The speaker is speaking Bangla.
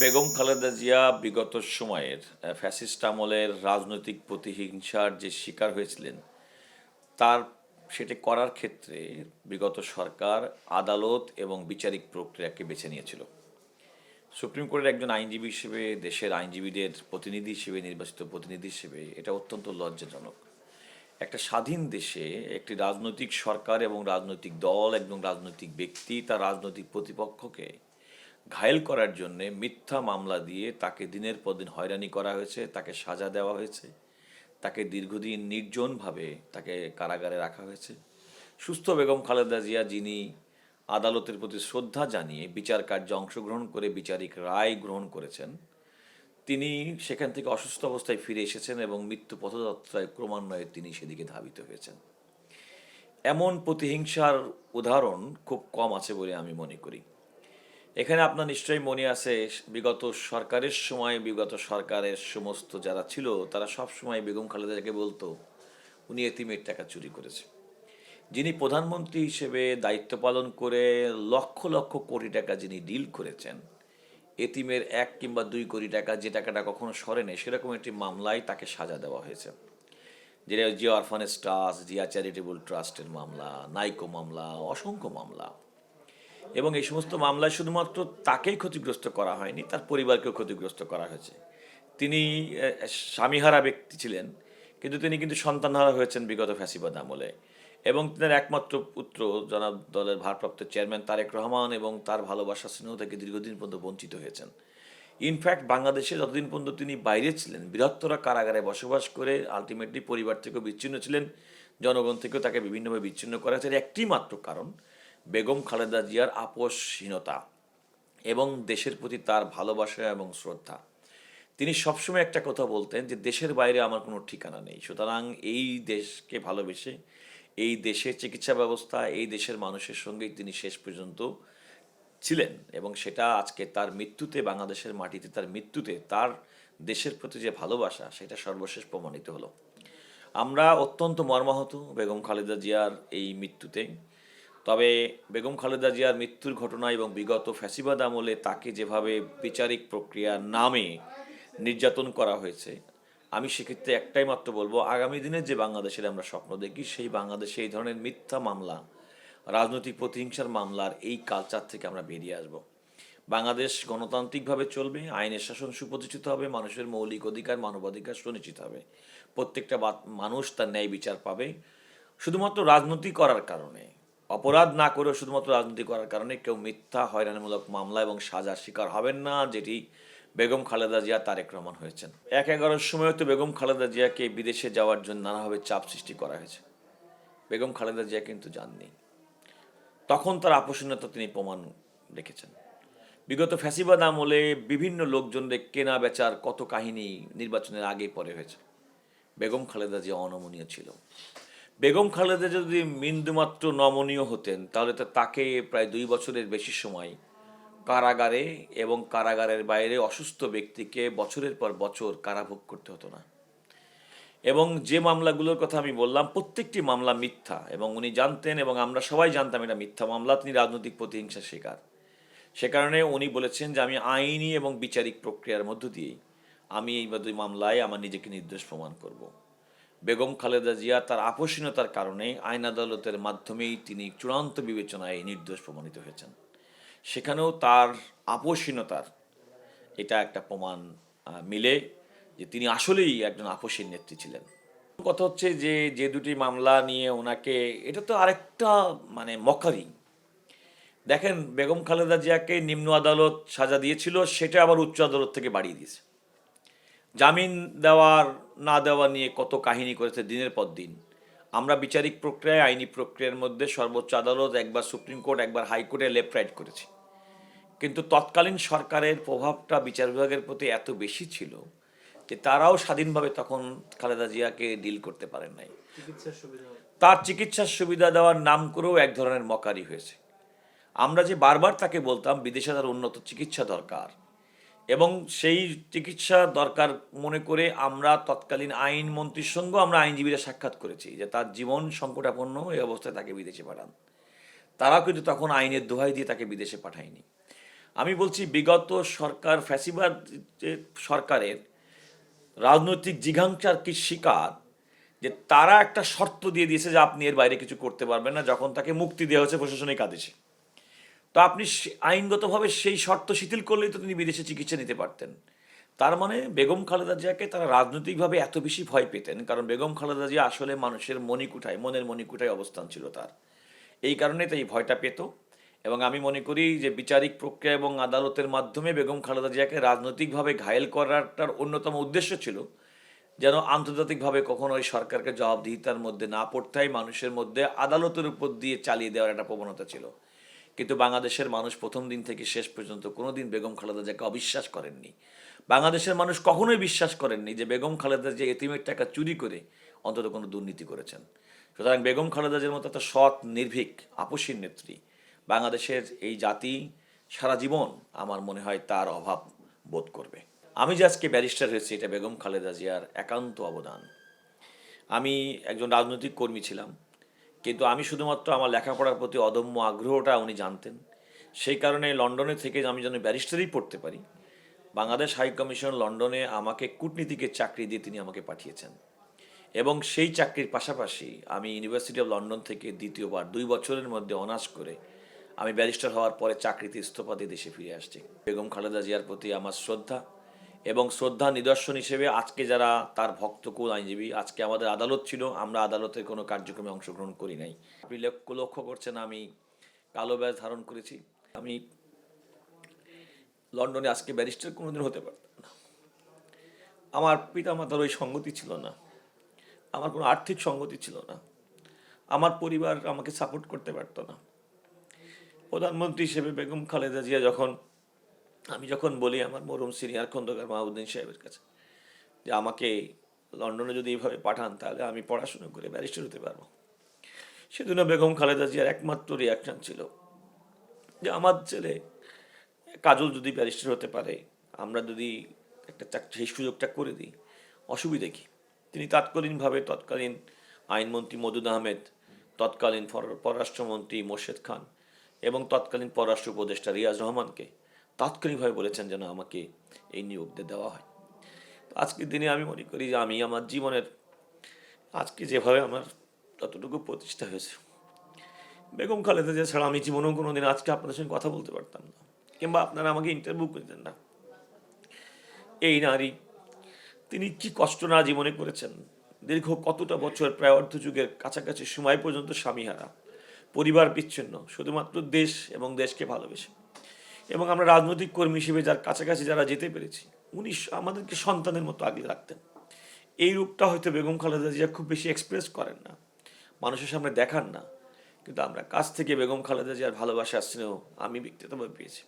বেগম খালেদা জিয়া বিগত সময়ের ফ্যাসিস্ট আমলের রাজনৈতিক প্রতিহিংসার যে শিকার হয়েছিলেন তার সেটি করার ক্ষেত্রে বিগত সরকার আদালত এবং বিচারিক প্রক্রিয়াকে বেছে নিয়েছিল। সুপ্রিম কোর্টের একজন আইনজীবী হিসেবে, দেশের আইনজীবীদের প্রতিনিধি হিসেবে, নির্বাচিত প্রতিনিধি হিসেবে এটা অত্যন্ত লজ্জাজনক। একটা স্বাধীন দেশে একটি রাজনৈতিক সরকার এবং রাজনৈতিক দল এবং রাজনৈতিক ব্যক্তি তার রাজনৈতিক প্রতিপক্ষকে ঘায়েল করার জন্য মিথ্যা মামলা দিয়ে তাকে দিনের পর দিন হয়রানি করা হয়েছে, তাকে সাজা দেওয়া হয়েছে, তাকে দীর্ঘদিন নির্জনভাবে তাকে কারাগারে রাখা হয়েছে। সুস্থ বেগম খালেদা জিয়া, যিনি আদালতের প্রতি শ্রদ্ধা জানিয়ে বিচার কার্যে অংশগ্রহণ করে বিচারিক রায় গ্রহণ করেছেন, তিনি সেখান থেকে অসুস্থ অবস্থায় ফিরে এসেছেন এবং মৃত্যু পথযাত্রায় ক্রমান্বয়ে তিনি সেদিকে ধাবিত হয়েছেন। এমন প্রতিহিংসার উদাহরণ খুব কম আছে বলে আমি মনে করি। এখানে আপনার নিশ্চয়ই মনে আছে, বিগত সরকারের সময় বিগত সরকারের সমস্ত যারা ছিল তারা সব সময় বেগম খালেদাকে বলতো উনি এতিমের টাকা চুরি করেছে। যিনি প্রধানমন্ত্রী হিসেবে দায়িত্ব পালন করে লক্ষ লক্ষ কোটি টাকা যিনি ডিল করেছেন, এতিমের 1 কিংবা 2 কোটি টাকা যে টাকাটা কখনো সরে নেই, সেরকম একটি মামলায় তাকে সাজা দেওয়া হয়েছে, যেটা Zia orphanage trust, Zia charitable ট্রাস্টের মামলা, নাইকো মামলা, অসংখ্য মামলা। এবং এই সমস্ত মামলায় শুধুমাত্র তাকেই ক্ষতিগ্রস্ত করা হয়নি, তার পরিবারকেও ক্ষতিগ্রস্ত করা হয়েছে। তিনি স্বামীহারা ব্যক্তি ছিলেন, কিন্তু তিনি কিন্তু সন্তানহারা হয়েছেন বিগত ফ্যাসিবাদ আমলে। এবং তার একমাত্র পুত্র জনাব দলের ভারপ্রাপ্ত চেয়ারম্যান তারেক রহমান এবং তার ভালোবাসা স্নেহ থেকে দীর্ঘদিন পর্যন্ত বঞ্চিত হয়েছেন। ইনফ্যাক্ট বাংলাদেশে যতদিন পর্যন্ত তিনি বাইরে ছিলেন, বৃহত্তর কারাগারে বসবাস করে আলটিমেটলি পরিবার থেকেও বিচ্ছিন্ন ছিলেন, জনগণ থেকেও তাকে বিভিন্নভাবে বিচ্ছিন্ন করা হয়েছে। একটি মাত্র কারণ, বেগম খালেদা জিয়ার আপোষহীনতা এবং দেশের প্রতি তার ভালোবাসা এবং শ্রদ্ধা। তিনি সবসময় একটা কথা বলতেন যে দেশের বাইরে আমার কোনো ঠিকানা নেই, সুতরাং এই দেশকে ভালোবেসে এই দেশের চিকিৎসা ব্যবস্থা, এই দেশের মানুষের সঙ্গেই তিনি শেষ পর্যন্ত ছিলেন। এবং সেটা আজকে তার মৃত্যুতে, বাংলাদেশের মাটিতে তার মৃত্যুতে তার দেশের প্রতি যে ভালোবাসা, সেটা সর্বশেষ প্রমাণিত হলো। আমরা অত্যন্ত মর্মাহত বেগম খালেদা জিয়ার এই মৃত্যুতে। তবে বেগম খালেদা জিয়ার মৃত্যুর ঘটনা এবং বিগত ফ্যাসিবাদ আমলে তাকে যেভাবে বিচারিক প্রক্রিয়ার নামে নির্যাতন করা হয়েছে, আমি সেক্ষেত্রে একটাই মাত্র বলবো, আগামী দিনে যে বাংলাদেশের আমরা স্বপ্ন দেখি, সেই বাংলাদেশে এই ধরনের মিথ্যা মামলা, রাজনৈতিক প্রতিহিংসার মামলার এই কালচার থেকে আমরা বেরিয়ে আসব। বাংলাদেশ গণতান্ত্রিকভাবে চলবে, আইনের শাসন সুপ্রতিষ্ঠিত হবে, মানুষের মৌলিক অধিকার, মানবাধিকার সুনিশ্চিত হবে, প্রত্যেকটা মানুষ তার ন্যায় বিচার পাবে। শুধুমাত্র রাজনীতি করার কারণে, অপরাধ না করেও শুধুমাত্র রাজনীতি করার কারণে কেউ মিথ্যা হয়রানিমূলক মামলা এবং সাজার শিকার হবেন না, যেটি বেগম খালেদা জিয়া, তারেক রহমান হয়েছেন। 1/11 সময় তো বেগম খালেদা জিয়াকে বিদেশে যাওয়ার জন্য নানাভাবে চাপ সৃষ্টি করা হয়েছে। বেগম খালেদা জিয়া কিন্তু যাননি। তখন তার আপোষহীনতা তিনি প্রমাণ রেখেছেন। বিগত ফ্যাসিবাদ আমলে বিভিন্ন লোকজনদের কেনা বেচার কত কাহিনী নির্বাচনের আগে পরে হয়েছে। বেগম খালেদা জিয়া অনমনীয় ছিল। বেগম খালেদা যদি বিন্দুমাত্র নমনীয় হতেন, তাহলে তো তাকে প্রায় 2 বছরের বেশি সময় কারাগারে এবং কারাগারের বাইরে অসুস্থ ব্যক্তিকে বছরের পর বছর কারাভোগ করতে হতো না। এবং যে মামলাগুলোর কথা আমি বললাম, প্রত্যেকটি মামলা মিথ্যা, এবং উনি জানতেন এবং আমরা সবাই জানতাম এটা মিথ্যা মামলা। তিনি রাজনৈতিক প্রতিহিংসার শিকার। সে কারণে উনি বলেছেন যে আমি আইনি এবং বিচারিক প্রক্রিয়ার মধ্য দিয়েই আমি এই দুই মামলায় আমার নিজেকে নির্দোষ প্রমাণ করব। বেগম খালেদা জিয়া তার আপোষহীনতার কারণে আইন আদালতের মাধ্যমেই তিনি চূড়ান্ত বিবেচনায় নির্দোষ প্রমাণিত হয়েছেন। সেখানেও তার আপোষহীনতার এটা একটা প্রমাণ মিলে যে তিনি আসলেই একজন আপোষহীন নেত্রী ছিলেন। কথা হচ্ছে যে যে দুটি মামলা নিয়ে ওনাকে, এটা তো আরেকটা মক্কারি। দেখেন, বেগম খালেদা জিয়াকে নিম্ন আদালত সাজা দিয়েছিল, সেটা আবার উচ্চ আদালত থেকে বাড়িয়ে দিয়েছে। জামিন দেওয়ার না দেওয়া নিয়ে কত কাহিনী করেছে দিনের পর দিন। আমরা বিচারিক প্রক্রিয়ায়, আইনি প্রক্রিয়ার মধ্যে সর্বোচ্চ আদালত, একবার সুপ্রিম কোর্ট, একবার হাইকোর্টে লেফট রাইট করেছি। কিন্তু তৎকালীন সরকারের প্রভাবটা বিচার বিভাগের প্রতি এত বেশি ছিল যে তারাও স্বাধীনভাবে তখন খালেদা জিয়াকে ডিল করতে পারেন নাই। তার চিকিৎসার সুবিধা দেওয়ার নাম করেও এক ধরনের মকারি হয়েছে। আমরা যে বারবার তাকে বলতাম বিদেশে তার উন্নত চিকিৎসা দরকার, এবং সেই চিকিৎসা দরকার মনে করে আমরা তৎকালীন আইনমন্ত্রীর সঙ্গেও আমরা আইনজীবীরা সাক্ষাৎ করেছি যে তার জীবন সংকটাপন্ন এই অবস্থায় তাকে বিদেশে পাঠান। তারাও কিন্তু তখন আইনের দোহাই দিয়ে তাকে বিদেশে পাঠায়নি। আমি বলছি বিগত সরকার ফ্যাসিবাদ যে সরকারের রাজনৈতিক জিঘাংসার কি শিকার, যে তারা একটা শর্ত দিয়ে দিয়েছে যে আপনি এর বাইরে কিছু করতে পারবেন না, যখন তাকে মুক্তি দেওয়া হয়েছে প্রশাসনিক আদেশে। তো আপনি আইনগতভাবে সেই শর্ত শিথিল করলেই তো তিনি বিদেশে চিকিৎসা নিতে পারতেন। তার মানে বেগম খালেদা জিয়াকে তারা রাজনৈতিকভাবে এত বেশি ভয় পেতেন, কারণ বেগম খালেদা জিয়া আসলে মানুষের মণিকুঠায়, মনের মণিকুঠায় অবস্থান ছিল তার। এই কারণে তাই ভয়টা পেত। এবং আমি মনে করি যে বিচারিক প্রক্রিয়া এবং আদালতের মাধ্যমে বেগম খালেদা জিয়াকে রাজনৈতিকভাবে ঘায়েল করাটার অন্যতম উদ্দেশ্য ছিল যেন আন্তর্জাতিকভাবে কখনো ওই সরকারকে জবাবদিহিতার মধ্যে না পড়তে হয়, মানুষের মধ্যে আদালতের উপর দিয়ে চালিয়ে দেওয়ার একটা প্রবণতা ছিল। কিন্তু বাংলাদেশের মানুষ প্রথম দিন থেকে শেষ পর্যন্ত কোনোদিন বেগম খালেদা জিয়াকে অবিশ্বাস করেননি। বাংলাদেশের মানুষ কখনোই বিশ্বাস করেননি যে বেগম খালেদা জিয়া এতিমের টাকা চুরি করে অন্তত কোনো দুর্নীতি করেছেন। সুতরাং বেগম খালেদা জিয়ার মতো একটা সৎ, নির্ভীক, আপসীর নেত্রী বাংলাদেশের এই জাতি সারা জীবন আমার মনে হয় তার অভাব বোধ করবে। আমি যে আজকে ব্যারিস্টার হয়েছি এটা বেগম খালেদা জিয়ার একান্ত অবদান। আমি একজন রাজনৈতিক কর্মী ছিলাম, কিন্তু আমি শুধুমাত্র আমার লেখাপড়ার প্রতি অদম্য আগ্রহটা উনি জানতেন। সেই কারণে লন্ডনে থেকে আমি যেন ব্যারিস্টারই পড়তে পারি, বাংলাদেশ হাই কমিশন লন্ডনে আমাকে কূটনীতিকের চাকরি দিয়ে তিনি আমাকে পাঠিয়েছেন। এবং সেই চাকরির পাশাপাশি আমি ইউনিভার্সিটি অফ লন্ডন থেকে দ্বিতীয়বার 2 বছরের মধ্যে অনার্স করে আমি ব্যারিস্টার হওয়ার পরে চাকরিতে ইস্তফা দিয়ে দেশে ফিরে আসছি। বেগম খালেদা জিয়ার প্রতি আমার শ্রদ্ধা, এবং শ্রদ্ধা নিদর্শন হিসেবে আজকে যারা তার ভক্তকুল আইনজীবী, আজকে আমাদের আদালত ছিল, আমরা আদালতের কোনো কার্যক্রমে অংশগ্রহণ করি নাই। আপনি লক্ষ্য করছেন আমি কালো ব্যাজ ধারণ করেছি। আমি লন্ডনে আজকে ব্যারিস্টার কোনোদিন হতে পারতাম না। আমার পিতামাতার ওই সঙ্গতি ছিল না, আমার কোনো আর্থিক সঙ্গতি ছিল না, আমার পরিবার আমাকে সাপোর্ট করতে পারতো না। প্রধানমন্ত্রী হিসেবে বেগম খালেদা জিয়া আমি যখন বলি আমার মরহুম সিনিয়র খন্দকার মাহবুদ্দিন সাহেবের কাছে যে আমাকে লন্ডনে যদি এইভাবে পাঠান তাহলে আমি পড়াশোনা করে ব্যারিস্টার হতে পারবো, সেদিনও বেগম খালেদা জিয়ার একমাত্র রিয়াকশন ছিল যে আমার ছেলে কাজল যদি ব্যারিস্টার হতে পারে, আমরা যদি একটা সেই সুযোগটা করে দিই, অসুবিধে কী। তিনি তাৎকালীনভাবে তৎকালীন আইনমন্ত্রী মওদুদ আহমেদ, তৎকালীন পররাষ্ট্রমন্ত্রী মোর্শেদ খান এবং তৎকালীন পররাষ্ট্র উপদেষ্টা রিয়াজ রহমানকে তাৎক্ষণিকভাবে বলেছেন যেন আমাকে এই নিয়োগ দেওয়া হয়। আজকের দিনে আমি মনে করি যে আমি আমার জীবনের আজকে যেভাবে আমার ততটুকু প্রতিষ্ঠা হয়েছে, বেগম খালেদা জিয়া ছাড়া আমি জীবনেও কোনো দিন আজকে আপনাদের সঙ্গে কথা বলতে পারতাম না, কিংবা আপনারা আমাকে ইন্টারভিউ করতেন না। এই নারী, তিনি কি কষ্ট না জীবনে করেছেন, দীর্ঘ কতটা বছর, প্রায় অর্ধযুগের কাছাকাছি সময় পর্যন্ত স্বামীহারা, পরিবার বিচ্ছিন্ন, শুধুমাত্র দেশ এবং দেশকে ভালোবেসে। এবং আমরা রাজনৈতিক কর্মী হিসেবে যার কাছাকাছি যারা যেতে পেরেছি, উনি আমাদেরকে সন্তানের মতো আগলে রাখতেন। এই রূপটা হয়তো বেগম খালেদা জিয়া খুব বেশি এক্সপ্রেস করেন না, মানুষের সামনে দেখান না, কিন্তু আমরা কাছ থেকে বেগম খালেদা জিয়ার ভালোবাসা স্নেহ আমি ব্যক্তিগতভাবে পেয়েছি।